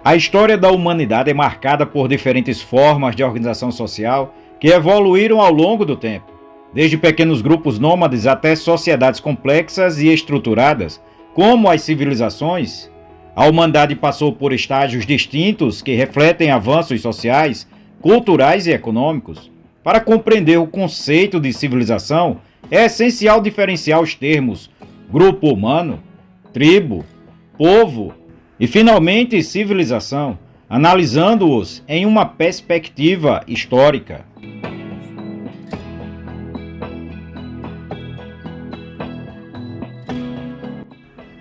A história da humanidade é marcada por diferentes formas de organização social que evoluíram ao longo do tempo, desde pequenos grupos nômades até sociedades complexas e estruturadas, como as civilizações. A humanidade passou por estágios distintos que refletem avanços sociais, culturais e econômicos. Para compreender o conceito de civilização, é essencial diferenciar os termos grupo humano, tribo, povo e, finalmente, civilização, analisando-os em uma perspectiva histórica.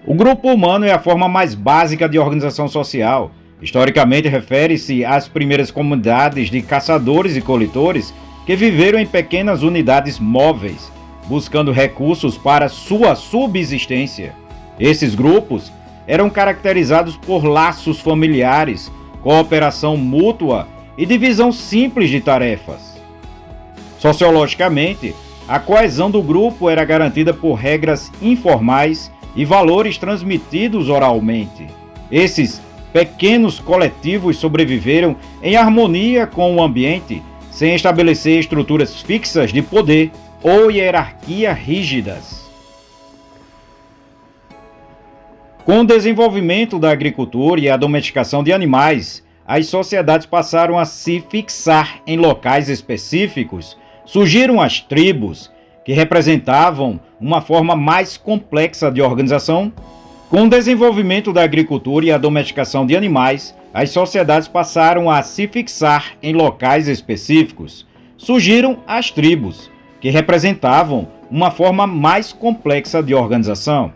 O grupo humano é a forma mais básica de organização social. Historicamente, refere-se às primeiras comunidades de caçadores e coletores que viveram em pequenas unidades móveis, buscando recursos para sua subsistência. Esses grupos eram caracterizados por laços familiares, cooperação mútua e divisão simples de tarefas. Sociologicamente, a coesão do grupo era garantida por regras informais e valores transmitidos oralmente. Esses pequenos coletivos sobreviveram em harmonia com o ambiente, sem estabelecer estruturas fixas de poder ou hierarquia rígidas. Com o desenvolvimento da agricultura e a domesticação de animais, as sociedades passaram a se fixar em locais específicos. Surgiram as tribos, que representavam uma forma mais complexa de organização. Com o desenvolvimento da agricultura e a domesticação de animais, as sociedades passaram a se fixar em locais específicos. Surgiram as tribos, que representavam uma forma mais complexa de organização.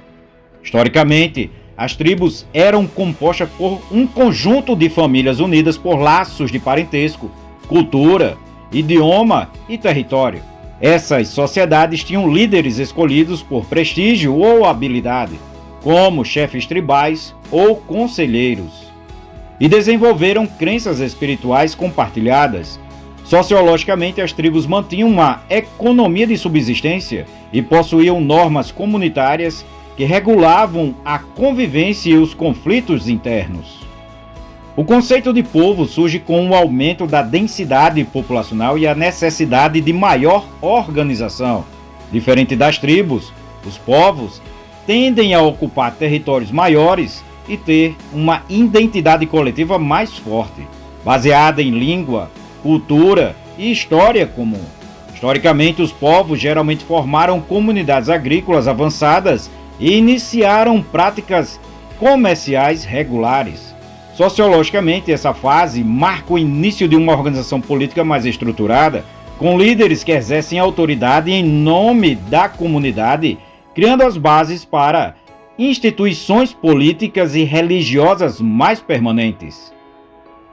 Historicamente, as tribos eram compostas por um conjunto de famílias unidas por laços de parentesco, cultura, idioma e território. Essas sociedades tinham líderes escolhidos por prestígio ou habilidade, como chefes tribais ou conselheiros, e desenvolveram crenças espirituais compartilhadas. Sociologicamente, as tribos mantinham uma economia de subsistência e possuíam normas comunitárias que regulavam a convivência e os conflitos internos. O conceito de povo surge com o aumento da densidade populacional e a necessidade de maior organização. Diferente das tribos, os povos tendem a ocupar territórios maiores e ter uma identidade coletiva mais forte, baseada em língua, cultura e história comum. Historicamente, os povos geralmente formaram comunidades agrícolas avançadas e iniciaram práticas comerciais regulares. Sociologicamente, essa fase marca o início de uma organização política mais estruturada, com líderes que exercem autoridade em nome da comunidade, criando as bases para instituições políticas e religiosas mais permanentes.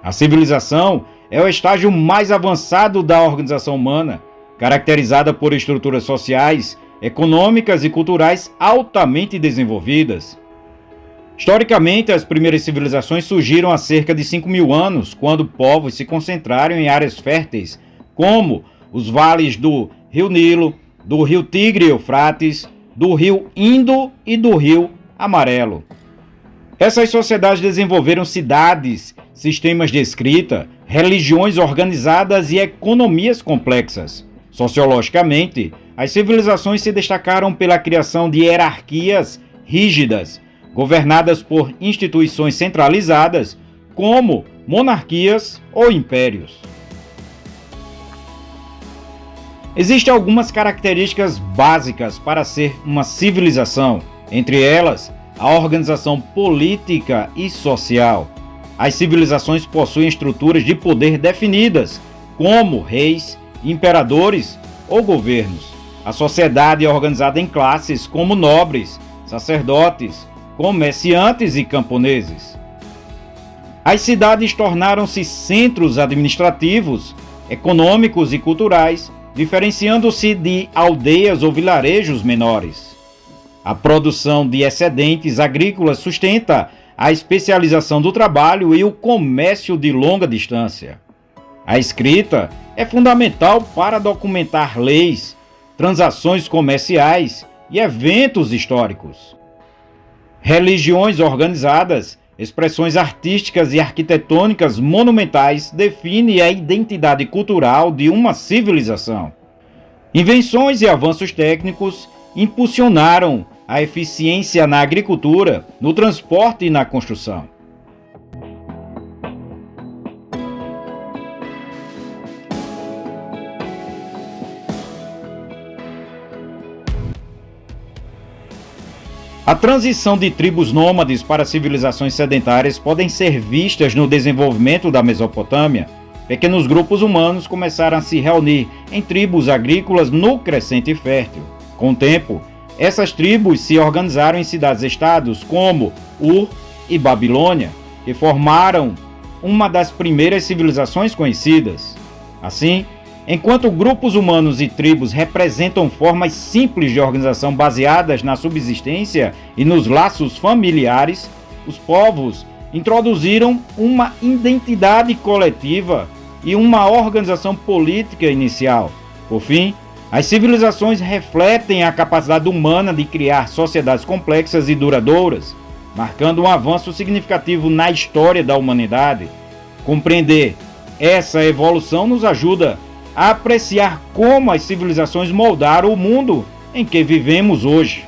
A civilização é o estágio mais avançado da organização humana, caracterizada por estruturas sociais, econômicas e culturais altamente desenvolvidas. Historicamente, as primeiras civilizações surgiram há cerca de 5.000 anos, quando povos se concentraram em áreas férteis, como os vales do Rio Nilo, do Rio Tigre e Eufrates, do Rio Indo e do Rio Amarelo. Essas sociedades desenvolveram cidades, sistemas de escrita, religiões organizadas e economias complexas. Sociologicamente, as civilizações se destacaram pela criação de hierarquias rígidas, governadas por instituições centralizadas, como monarquias ou impérios. Existem algumas características básicas para ser uma civilização, entre elas, a organização política e social. As civilizações possuem estruturas de poder definidas, como reis, imperadores ou governos. A sociedade é organizada em classes como nobres, sacerdotes, comerciantes e camponeses. As cidades tornaram-se centros administrativos, econômicos e culturais, diferenciando-se de aldeias ou vilarejos menores. A produção de excedentes agrícolas sustenta a especialização do trabalho e o comércio de longa distância. A escrita é fundamental para documentar leis, transações comerciais e eventos históricos. Religiões organizadas expressões artísticas e arquitetônicas monumentais definem a identidade cultural de uma civilização. Invenções e avanços técnicos impulsionaram a eficiência na agricultura, no transporte e na construção. A transição de tribos nômades para civilizações sedentárias podem ser vistas no desenvolvimento da Mesopotâmia. Pequenos grupos humanos começaram a se reunir em tribos agrícolas no Crescente Fértil. Com o tempo, essas tribos se organizaram em cidades-estados como Ur e Babilônia, que formaram uma das primeiras civilizações conhecidas. Assim, enquanto grupos humanos e tribos representam formas simples de organização baseadas na subsistência e nos laços familiares, os povos introduziram uma identidade coletiva e uma organização política inicial. Por fim, as civilizações refletem a capacidade humana de criar sociedades complexas e duradouras, marcando um avanço significativo na história da humanidade. Compreender essa evolução nos ajuda a apreciar como as civilizações moldaram o mundo em que vivemos hoje.